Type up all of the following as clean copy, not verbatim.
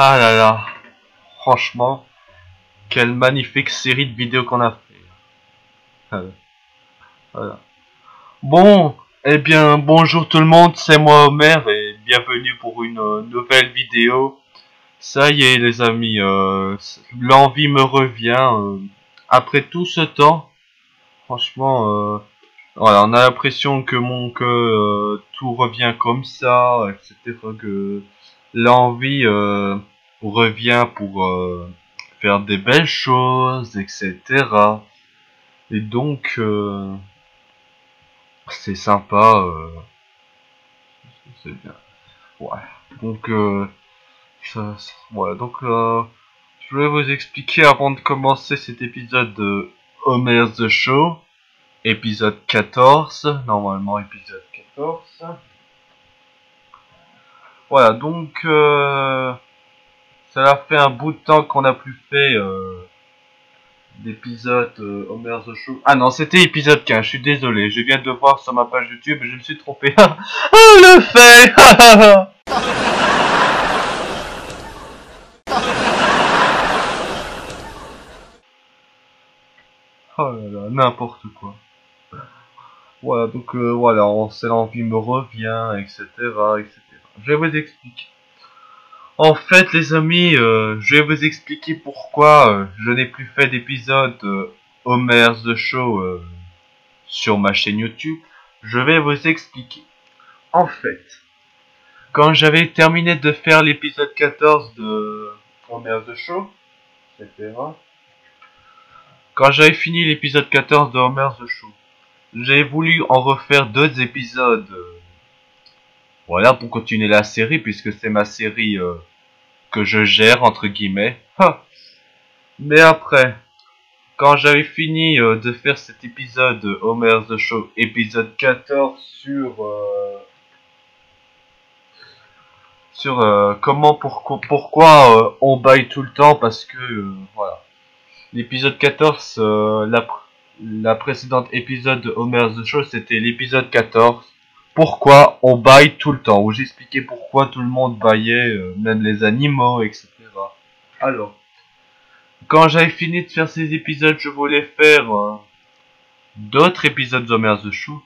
Ah là là, franchement, quelle magnifique série de vidéos qu'on a fait. Voilà, voilà. Bon, eh bien, bonjour tout le monde, c'est moi Homer et bienvenue pour une nouvelle vidéo. Ça y est les amis, l'envie me revient. Après tout ce temps, franchement, voilà, on a l'impression que tout revient comme ça, etc. Que l'envie revient pour faire des belles choses, etc. Et donc, c'est sympa, c'est bien. Ouais. Donc, voilà. Donc, je vais vous expliquer avant de commencer cet épisode de Homer's The Show, épisode 14, normalement épisode 14. Voilà, donc, ça a fait un bout de temps qu'on n'a plus fait d'épisode Homer the Show. Ah non, c'était épisode 15, je suis désolé. Je viens de voir sur ma page YouTube et je me suis trompé. Oh, le fait. Oh là là, n'importe quoi. Voilà, donc voilà, c'est l'envie me revient, etc., etc. Je vais vous expliquer. En fait, les amis, je vais vous expliquer pourquoi je n'ai plus fait d'épisode Homer's The Show sur ma chaîne YouTube. Je vais vous expliquer. En fait, quand j'avais terminé de faire l'épisode 14 de Homer's The Show, etc. Quand j'avais fini l'épisode 14 de Homer's The Show, j'ai voulu en refaire d'autres épisodes. Voilà, pour continuer la série, puisque c'est ma série que je gère, entre guillemets. Ha. Mais après, quand j'avais fini de faire cet épisode Homer's The Show, épisode 14 sur pourquoi on baille tout le temps, parce que voilà. L'épisode 14, la précédente épisode de Homer's The Show, c'était l'épisode 14. Pourquoi on baille tout le temps, où j'expliquais pourquoi tout le monde baillait, même les animaux, etc. Alors, quand j'avais fini de faire ces épisodes, je voulais faire d'autres épisodes d'Homer's The Show.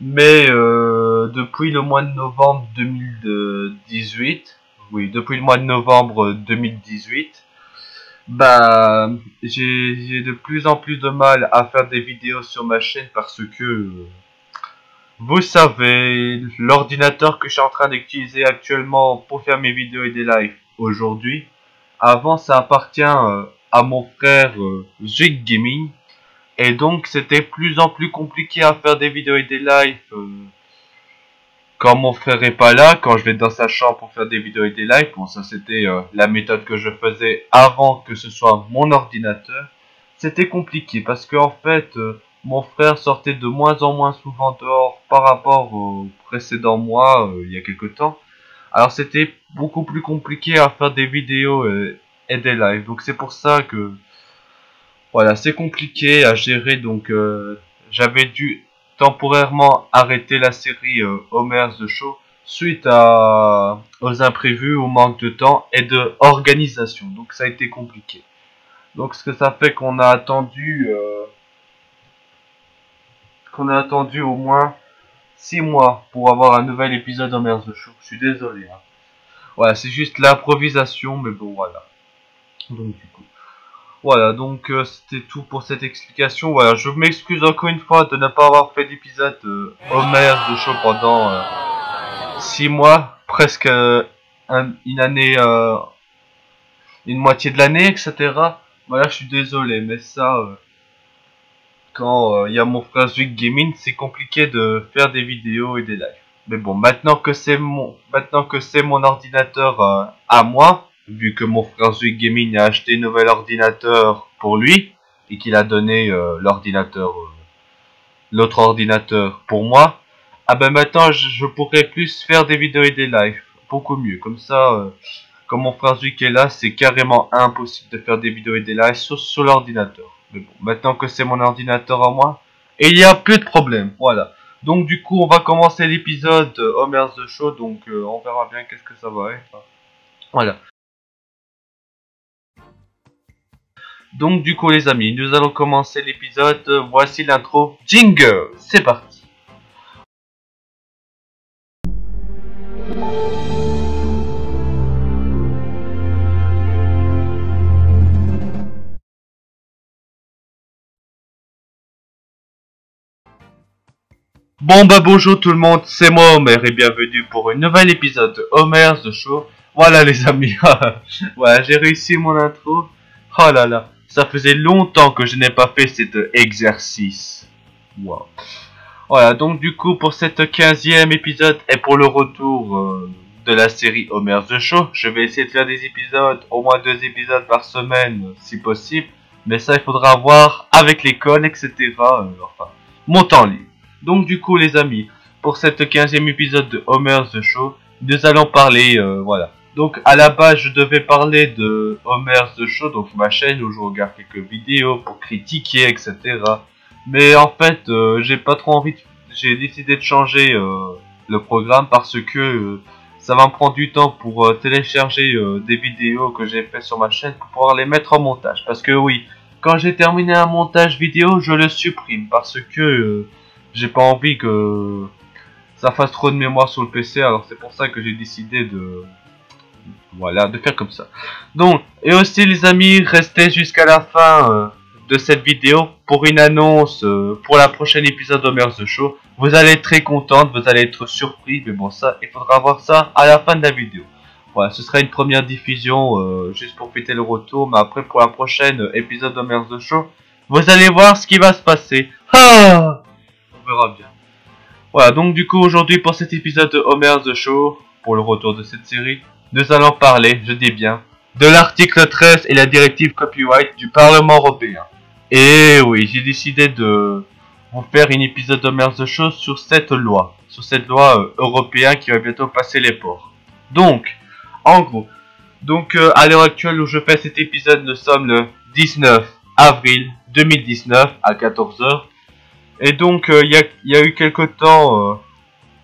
Mais depuis le mois de novembre 2018, oui, depuis le mois de novembre 2018, bah, j'ai de plus en plus de mal à faire des vidéos sur ma chaîne parce que, vous savez, l'ordinateur que je suis en train d'utiliser actuellement pour faire mes vidéos et des lives aujourd'hui, avant ça appartient à mon frère Zwick Gaming. Et donc c'était plus en plus compliqué à faire des vidéos et des lives quand mon frère est pas là, quand je vais dans sa chambre pour faire des vidéos et des lives. Bon, ça c'était la méthode que je faisais avant que ce soit mon ordinateur. C'était compliqué parce que en fait mon frère sortait de moins en moins souvent dehors par rapport au précédent mois, il y a quelque temps. Alors c'était beaucoup plus compliqué à faire des vidéos et des lives. Donc c'est pour ça que voilà, c'est compliqué à gérer, donc j'avais dû temporairement arrêter la série Homer's The Show suite aux imprévus, au manque de temps et de organisation. Donc ça a été compliqué. Donc ce que ça fait qu'on a attendu au moins 6 mois pour avoir un nouvel épisode d'Homer's The Show. Je suis désolé. Hein. Voilà, c'est juste l'improvisation, mais bon voilà. Donc du coup. Voilà, donc c'était tout pour cette explication. Voilà, je m'excuse encore une fois de ne pas avoir fait d'épisode Homer The Show pendant 6 mois, presque une année, une moitié de l'année, etc. Voilà, je suis désolé, mais ça, quand il y a mon frère Zwick Gaming, c'est compliqué de faire des vidéos et des lives. Mais bon, maintenant que c'est mon ordinateur à moi, vu que mon frère Zwick Gaming a acheté un nouvel ordinateur pour lui et qu'il a donné l'autre ordinateur pour moi, ah ben maintenant je pourrais plus faire des vidéos et des lives, beaucoup mieux. Comme ça, comme mon frère Zwick est là, c'est carrément impossible de faire des vidéos et des lives sur l'ordinateur. Mais bon, maintenant que c'est mon ordinateur à moi, et il n'y a plus de problème, voilà. Donc du coup, on va commencer l'épisode Homer's The Show, donc on verra bien qu'est-ce que ça va être. Voilà. Donc du coup les amis, nous allons commencer l'épisode. Voici l'intro. Jingle, c'est parti. Bon bah bonjour tout le monde, c'est moi Homer et bienvenue pour un nouvel épisode de Homer's The Show. Voilà les amis, voilà j'ai réussi mon intro. Oh là là, ça faisait longtemps que je n'ai pas fait cet exercice. Wow. Voilà, donc du coup pour cette 15e épisode et pour le retour de la série Homer's The Show, je vais essayer de faire des épisodes, au moins 2 épisodes par semaine si possible. Mais ça il faudra voir avec l'école, etc. Enfin, mon temps libre. Donc du coup les amis, pour cette 15e épisode de Homer's The Show, nous allons parler, voilà. Donc à la base je devais parler de Homer's The Show, donc ma chaîne où je regarde quelques vidéos pour critiquer, etc. Mais en fait j'ai pas trop envie, j'ai décidé de changer le programme parce que ça va me prendre du temps pour télécharger des vidéos que j'ai fait sur ma chaîne pour pouvoir les mettre en montage. Parce que oui, quand j'ai terminé un montage vidéo, je le supprime parce que j'ai pas envie que ça fasse trop de mémoire sur le PC, alors c'est pour ça que j'ai décidé de faire comme ça. Donc, et aussi les amis, restez jusqu'à la fin de cette vidéo pour une annonce pour la prochaine épisode d'Homer's The Show. Vous allez être très contente, vous allez être surpris, mais bon ça, il faudra voir ça à la fin de la vidéo. Voilà, ce sera une première diffusion juste pour fêter le retour, mais après pour la prochaine épisode d'Homer's The Show, vous allez voir ce qui va se passer. Ah, on verra bien. Voilà, donc du coup aujourd'hui pour cet épisode de Homer's The Show, pour le retour de cette série, nous allons parler, je dis bien, de l'article 13 et la directive copyright du Parlement européen. Et oui, j'ai décidé de vous faire un épisode d'Homer's The Show sur cette loi européenne qui va bientôt passer les ports. Donc, en gros, à l'heure actuelle où je fais cet épisode, nous sommes le 19 avril 2019 à 14 h. Et donc, il y a eu quelque temps,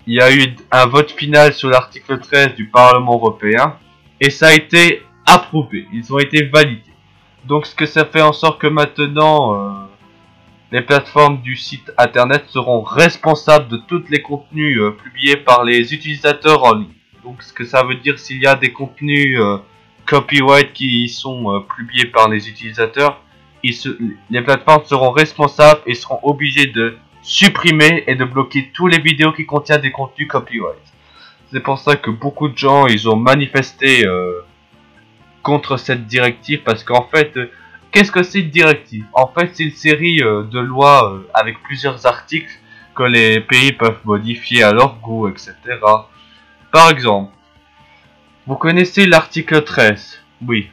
il y a eu un vote final sur l'article 13 du Parlement européen. Et ça a été approuvé, ils ont été validés. Donc, ce que ça fait en sorte que maintenant, les plateformes du site internet seront responsables de tous les contenus publiés par les utilisateurs en ligne. Donc, ce que ça veut dire, s'il y a des contenus copyright qui sont publiés par les utilisateurs, les plateformes seront responsables et seront obligées de supprimer et de bloquer tous les vidéos qui contiennent des contenus copyright. C'est pour ça que beaucoup de gens ils ont manifesté contre cette directive parce qu'en fait, qu'est-ce que c'est une directive? En fait, c'est une série de lois avec plusieurs articles que les pays peuvent modifier à leur goût, etc. Par exemple, vous connaissez l'article 13? Oui,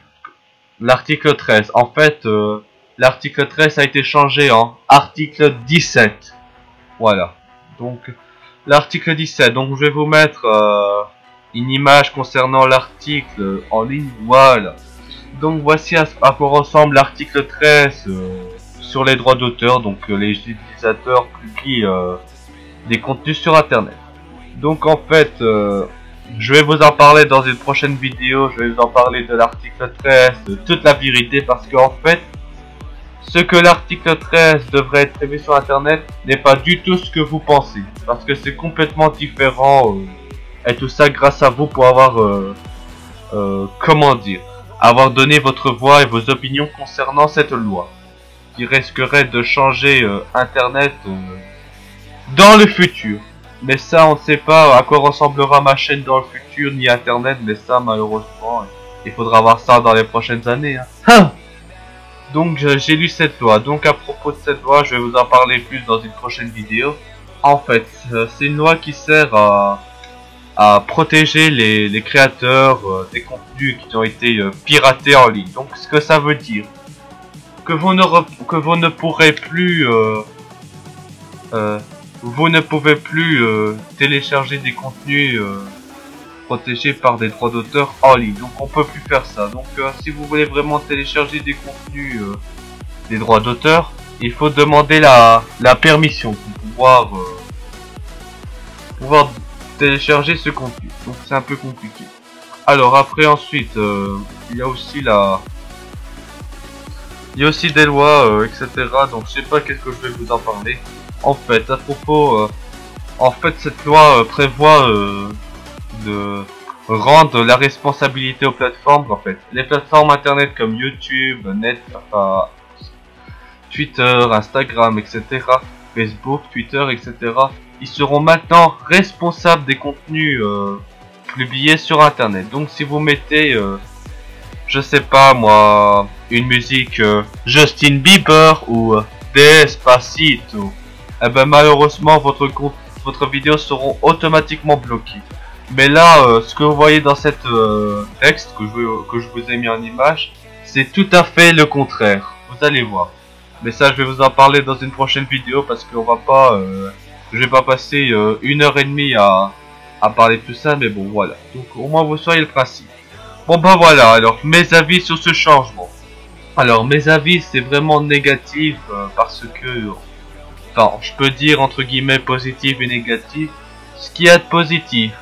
l'article 13. En fait, l'article 13 a été changé en article 17. Voilà. Donc, l'article 17. Donc, je vais vous mettre une image concernant l'article en ligne. Voilà. Donc, voici à quoi ressemble l'article 13 sur les droits d'auteur. Donc, les utilisateurs publient des contenus sur Internet. Donc, en fait, je vais vous en parler dans une prochaine vidéo. Je vais vous en parler de l'article 13, de toute la vérité, parce qu'en fait, ce que l'article 13 devrait être prévu sur internet n'est pas du tout ce que vous pensez. Parce que c'est complètement différent. Et tout ça grâce à vous pour avoir, comment dire, avoir donné votre voix et vos opinions concernant cette loi. Qui risquerait de changer internet dans le futur. Mais ça, on ne sait pas à quoi ressemblera ma chaîne dans le futur, ni internet. Mais ça, malheureusement, il faudra voir ça dans les prochaines années. Hein. Donc j'ai lu cette loi, donc à propos de cette loi je vais vous en parler plus dans une prochaine vidéo. En fait c'est une loi qui sert à protéger les créateurs des contenus qui ont été piratés en ligne. Donc ce que ça veut dire, que vous ne pourrez plus télécharger des contenus protégés par des droits d'auteur en ligne. Donc on peut plus faire ça. Donc si vous voulez vraiment télécharger des contenus des droits d'auteur, il faut demander la permission pour pouvoir télécharger ce contenu. Donc c'est un peu compliqué. Alors après ensuite il y a aussi Il y a aussi des lois, etc. Donc je sais pas qu'est-ce que je vais vous en parler. En fait, à propos, en fait cette loi prévoit de rendre la responsabilité aux plateformes. En fait, les plateformes internet comme YouTube, Twitter, Instagram, etc. Facebook, Twitter, etc. Ils seront maintenant responsables des contenus publiés sur internet. Donc si vous mettez je sais pas moi, une musique Justin Bieber ou Despacito, eh ben malheureusement votre vidéo seront automatiquement bloquées. Mais là, ce que vous voyez dans cette texte que je vous ai mis en image, c'est tout à fait le contraire. Vous allez voir. Mais ça, je vais vous en parler dans une prochaine vidéo parce qu'on va pas, je vais pas passer 1h30 à parler de tout ça. Mais bon, voilà. Donc au moins vous voyez le principe. Bon bah voilà, alors mes avis sur ce changement. Alors mes avis c'est vraiment négatif parce que, enfin je peux dire entre guillemets positif et négatif. Ce qui est positif,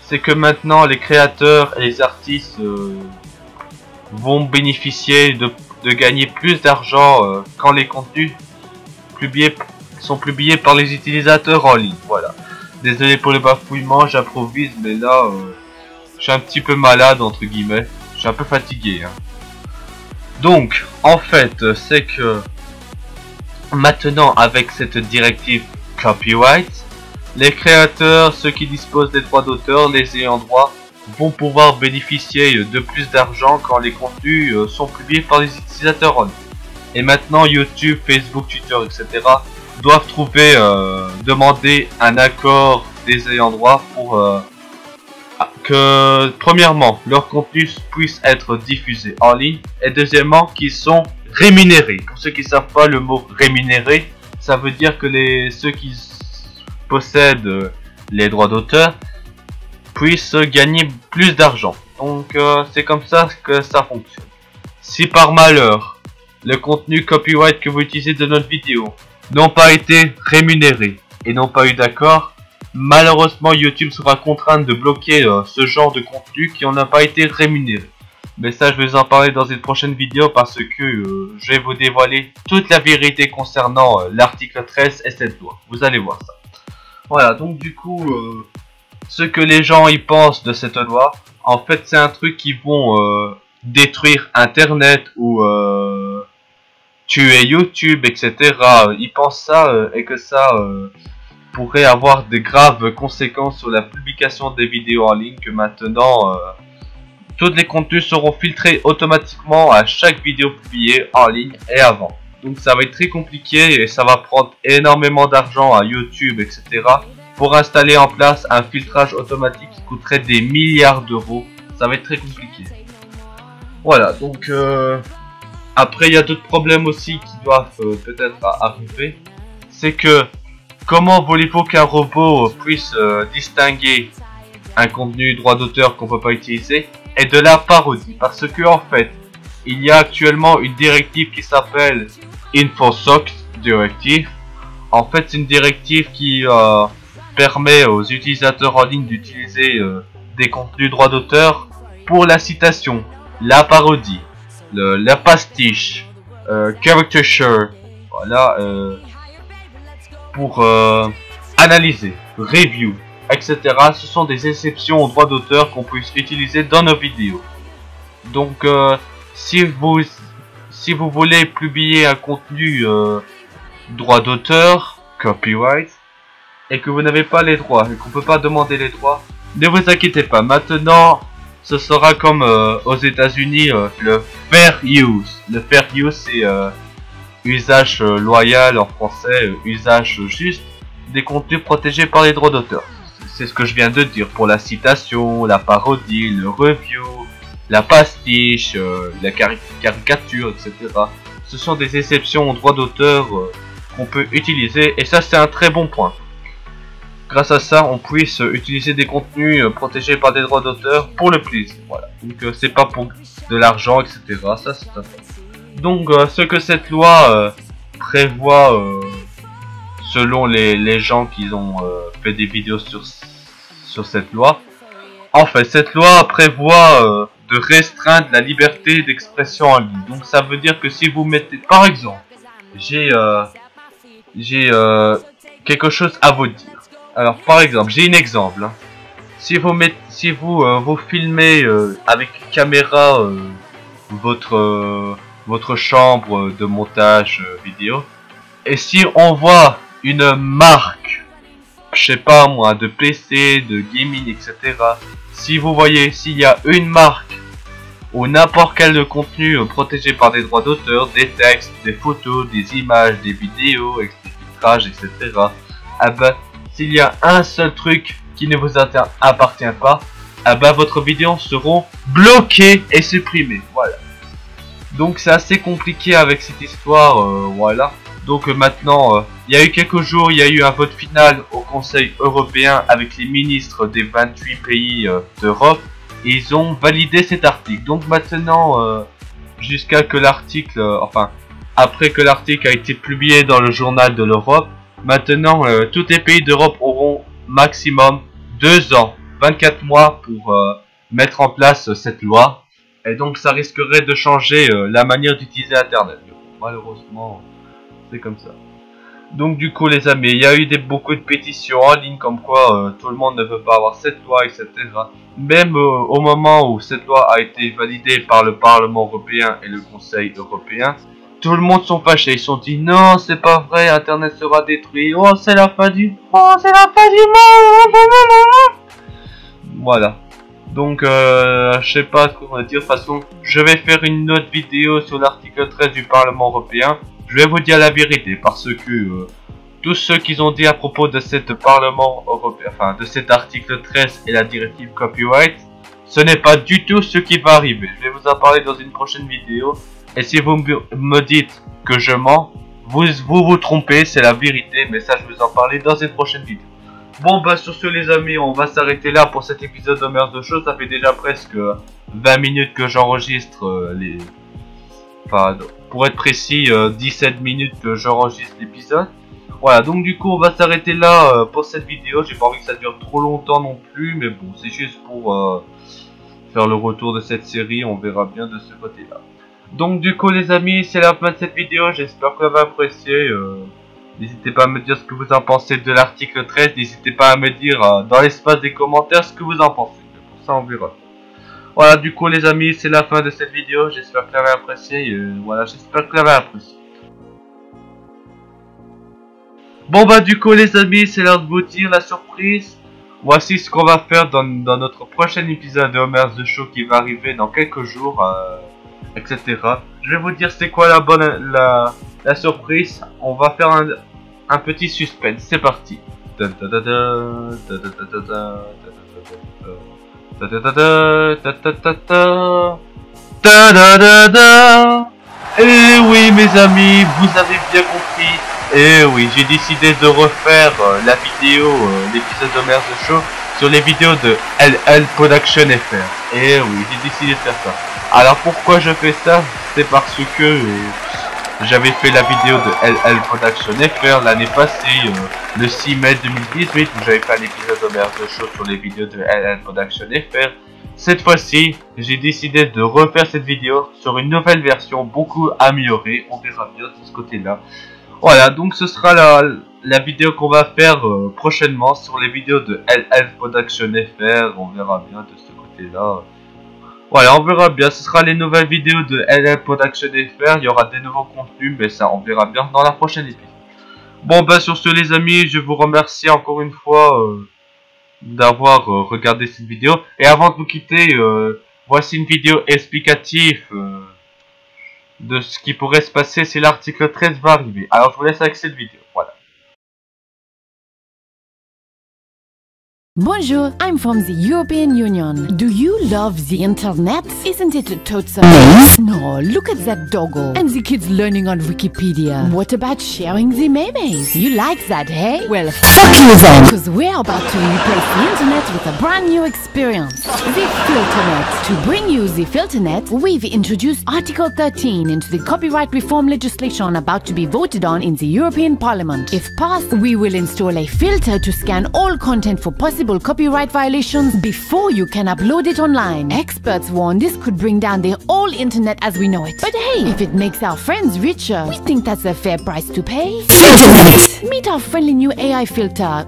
c'est que maintenant les créateurs et les artistes vont bénéficier de gagner plus d'argent quand les contenus sont publiés par les utilisateurs en ligne. Voilà. Désolé pour le bafouillement, j'improvise mais là... je suis un petit peu malade entre guillemets, je suis un peu fatigué hein. Donc en fait c'est que maintenant avec cette directive copyright, les créateurs, ceux qui disposent des droits d'auteur, les ayants droit vont pouvoir bénéficier de plus d'argent quand les contenus sont publiés par les utilisateurs en ligne. Et maintenant YouTube, Facebook, Twitter, etc. doivent demander un accord des ayants droit pour que premièrement leur contenu puisse être diffusé en ligne et deuxièmement qu'ils sont rémunérés. Pour ceux qui ne savent pas, le mot rémunéré, ça veut dire que ceux qui possèdent les droits d'auteur puissent gagner plus d'argent. Donc c'est comme ça que ça fonctionne. Si par malheur le contenu copyright que vous utilisez de notre vidéo n'ont pas été rémunérés et n'ont pas eu d'accord, malheureusement YouTube sera contraint de bloquer ce genre de contenu qui n'a pas été rémunéré. Mais ça je vais vous en parler dans une prochaine vidéo parce que je vais vous dévoiler toute la vérité concernant l'article 13 et cette loi. Vous allez voir ça. Voilà, donc du coup ce que les gens y pensent de cette loi, en fait c'est un truc qui vont détruire internet ou tuer YouTube, etc. Ils pensent ça et que ça pourrait avoir de graves conséquences sur la publication des vidéos en ligne, que maintenant tous les contenus seront filtrés automatiquement à chaque vidéo publiée en ligne et avant. Donc ça va être très compliqué et ça va prendre énormément d'argent à YouTube, etc. pour installer en place un filtrage automatique qui coûterait des milliards d'euros. Ça va être très compliqué. Voilà, donc après il y a d'autres problèmes aussi qui doivent peut-être arriver. C'est que comment voulez-vous qu'un robot puisse distinguer un contenu droit d'auteur qu'on peut pas utiliser et de la parodie? Parce que en fait, il y a actuellement une directive qui s'appelle InfoSoc Directive. En fait, c'est une directive qui permet aux utilisateurs en ligne d'utiliser des contenus droit d'auteur pour la citation, la parodie, la pastiche, caricature, voilà, pour analyser, review, etc. Ce sont des exceptions aux droits d'auteur qu'on peut utiliser dans nos vidéos. Donc si vous voulez publier un contenu droit d'auteur, copyright, et que vous n'avez pas les droits et qu'on peut pas demander les droits, ne vous inquiétez pas. Maintenant ce sera comme aux États-Unis, le fair use. Le fair use c'est usage loyal en français, usage juste des contenus protégés par les droits d'auteur. C'est ce que je viens de dire pour la citation, la parodie, le review, la pastiche, la caricature, etc. Ce sont des exceptions aux droits d'auteur qu'on peut utiliser et ça c'est un très bon point. Grâce à ça, on puisse utiliser des contenus protégés par des droits d'auteur pour le plaisir. Voilà. Donc c'est pas pour de l'argent, etc. Ça c'est un fait. Donc ce que cette loi prévoit, selon les gens qui ont fait des vidéos sur cette loi, en fait cette loi prévoit de restreindre la liberté d'expression en ligne. Donc ça veut dire que si vous mettez, par exemple, j'ai quelque chose à vous dire. Alors par exemple, j'ai un exemple. Hein. Si vous filmez avec une caméra votre chambre de montage vidéo, et si on voit une marque, je sais pas moi, de PC, de gaming, etc. Si vous voyez, s'il y a une marque ou n'importe quel contenu protégé par des droits d'auteur, des textes, des photos, des images, des vidéos, des filtrages, etc. Ah bah, s'il y a un seul truc qui ne vous appartient pas, ah bah votre vidéo seront bloquées et supprimées. Voilà. Donc c'est assez compliqué avec cette histoire, voilà. Donc maintenant, il y a eu quelques jours, il y a eu un vote final au Conseil européen avec les ministres des 28 pays d'Europe. Et ils ont validé cet article. Donc maintenant, jusqu'à que l'article, après que l'article a été publié dans le journal de l'Europe, maintenant tous les pays d'Europe auront maximum 2 ans, 24 mois pour mettre en place cette loi. Et donc ça risquerait de changer la manière d'utiliser Internet. Malheureusement, c'est comme ça. Donc du coup les amis, il y a eu beaucoup de pétitions en ligne comme quoi tout le monde ne veut pas avoir cette loi, etc. Même au moment où cette loi a été validée par le Parlement européen et le Conseil européen, tout le monde sont fâchés. Ils sont dit non, c'est pas vrai, Internet sera détruit. Oh, c'est la fin du monde. Voilà. Donc je sais pas ce qu'on va dire. De toute façon, je vais faire une autre vidéo sur l'article 13 du Parlement européen. Je vais vous dire la vérité parce que tous ceux qui ont dit à propos de cet Parlement européen, de cet article 13 et la directive copyright, ce n'est pas du tout ce qui va arriver. Je vais vous en parler dans une prochaine vidéo. Et si vous me dites que je mens, vous trompez, c'est la vérité. Mais ça, je vais vous en parler dans une prochaine vidéo. Bon bah sur ce les amis, on va s'arrêter là pour cet épisode de Mers de Show. Ça fait déjà presque 20 minutes que j'enregistre pour être précis, 17 minutes que j'enregistre l'épisode. Voilà, donc du coup on va s'arrêter là pour cette vidéo. J'ai pas envie que ça dure trop longtemps non plus, mais bon, c'est juste pour faire le retour de cette série. On verra bien de ce côté là. Donc du coup les amis, c'est la fin de cette vidéo. J'espère que vous avez apprécié. N'hésitez pas à me dire ce que vous en pensez de l'article 13. N'hésitez pas à me dire dans l'espace des commentaires ce que vous en pensez. Pour ça on verra. Voilà, du coup les amis, c'est la fin de cette vidéo. J'espère que vous avez apprécié. Voilà, j'espère que vous avez apprécié. Bon bah du coup les amis, c'est l'heure de vous dire la surprise. Voici ce qu'on va faire dans notre prochain épisode de Homer's The Show qui va arriver dans quelques jours, etc. Je vais vous dire c'est quoi la surprise. On va faire un petit suspense. C'est parti. Et oui mes amis, vous avez bien compris. Et oui, j'ai décidé de refaire la vidéo, l'épisode de Homer's The Show sur les vidéos de LL Production FR. Et oui, j'ai décidé de faire ça. Alors pourquoi je fais ça? C'est parce que j'avais fait la vidéo de LL Production FR l'année passée, le 6 mai 2018, où j'avais fait un épisode de Homer's The Show sur les vidéos de LL Production FR. Cette fois-ci, j'ai décidé de refaire cette vidéo sur une nouvelle version beaucoup améliorée. On verra bien de ce côté-là. Voilà, donc ce sera la vidéo qu'on va faire prochainement sur les vidéos de LL Production FR. On verra bien de ce côté-là. Voilà, on verra bien. Ce sera les nouvelles vidéos de LL Production FR. Il y aura des nouveaux contenus, mais ça, on verra bien dans la prochaine épisode. Bon, bah sur ce les amis, je vous remercie encore une fois d'avoir regardé cette vidéo. Et avant de vous quitter, voici une vidéo explicative de ce qui pourrait se passer si l'article 13 va arriver. Alors je vous laisse avec cette vidéo, voilà. Bonjour, I'm from the European Union. Do you love the internet? Isn't it a total mess? No, look at that doggo. And the kids learning on Wikipedia. What about sharing the memes? You like that, hey? Well, fuck you then! Because we're about to replace the internet with a brand new experience. The Filternet. To bring you the Filternet, we've introduced Article 13 into the copyright reform legislation about to be voted on in the European Parliament. If passed, we will install a filter to scan all content for possible possible copyright violations before you can upload it online. Experts warn this could bring down the whole internet as we know it. But hey, if it makes our friends richer, we think that's a fair price to pay. Filternet! Meet our friendly new AI filter.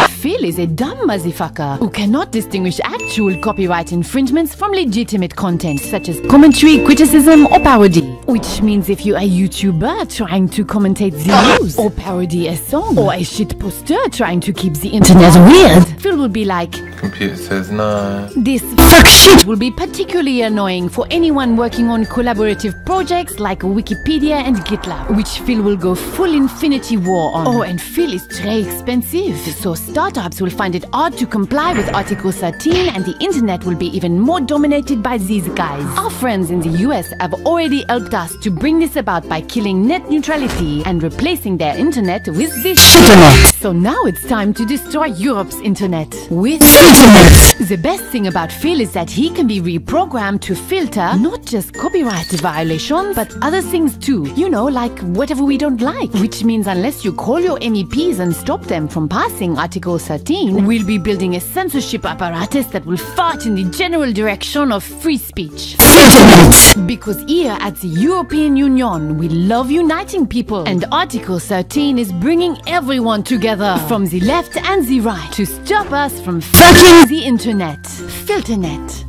Phil is a dumb motherfucker who cannot distinguish actual copyright infringements from legitimate content such as commentary, criticism or parody. Which means if you're a YouTuber trying to commentate the news or parody a song or a shit poster trying to keep the internet weird, Phil will be like, computer says no. this fuck shit will be particularly annoying for anyone working on collaborative projects like Wikipedia and GitLab, which Phil will go full Infinity War on. Oh, and Phil is very expensive, so startups will find it hard to comply with Article 13 and the internet will be even more dominated by these guys. Our friends in the US have already helped us to bring this about by killing net neutrality and replacing their internet with this shit. So now it's time to destroy Europe's internet with Filternet. The best thing about Phil is that he can be reprogrammed to filter not just copyright violations, but other things too. You know, like whatever we don't like. Which means unless you call your MEPs and stop them from passing Article 13, we'll be building a censorship apparatus that will fart in the general direction of free speech. Filternet! Because here at the European Union, we love uniting people. And Article 13 is bringing everyone together, from the left and the right, to stop us from fucking the internet. Filternet.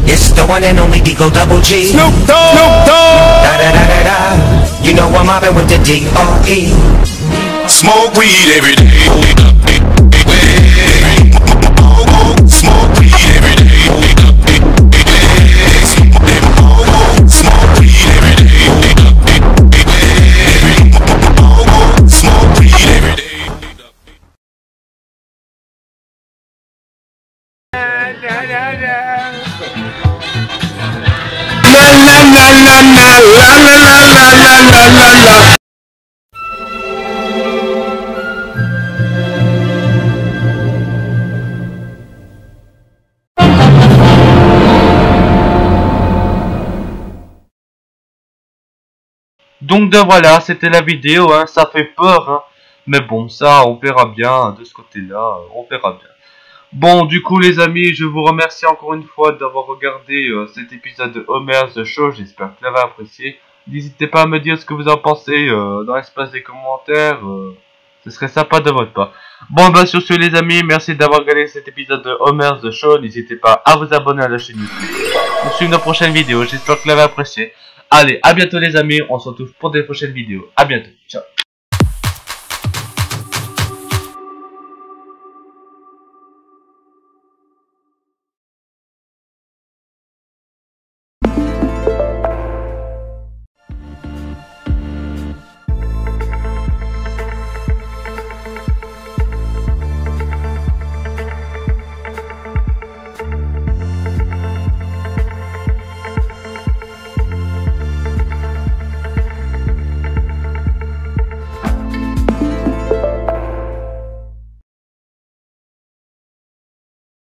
It's the one and only Digo Double G. Snoop Dogg. Snoop Dogg. Da da da da da. You know I'm mobbing with the D.R.E. Smoke weed every day. Smoke weed every day. Smoke weed every day. Smoke weed every day. Donc voilà, c'était la vidéo, hein, ça fait peur, hein, mais bon, ça on verra bien, de ce côté-là, on verra bien. Bon, du coup les amis, je vous remercie encore une fois d'avoir regardé cet épisode de Homer's The Show, j'espère que vous l'avez apprécié. N'hésitez pas à me dire ce que vous en pensez dans l'espace des commentaires, ce serait sympa de votre part. Bon bah sur ce les amis, merci d'avoir regardé cet épisode de Homer's The Show, n'hésitez pas à vous abonner à la chaîne YouTube pour suivre nos prochaines vidéos, j'espère que vous l'avez apprécié. Allez, à bientôt les amis, on se retrouve pour des prochaines vidéos, à bientôt, ciao.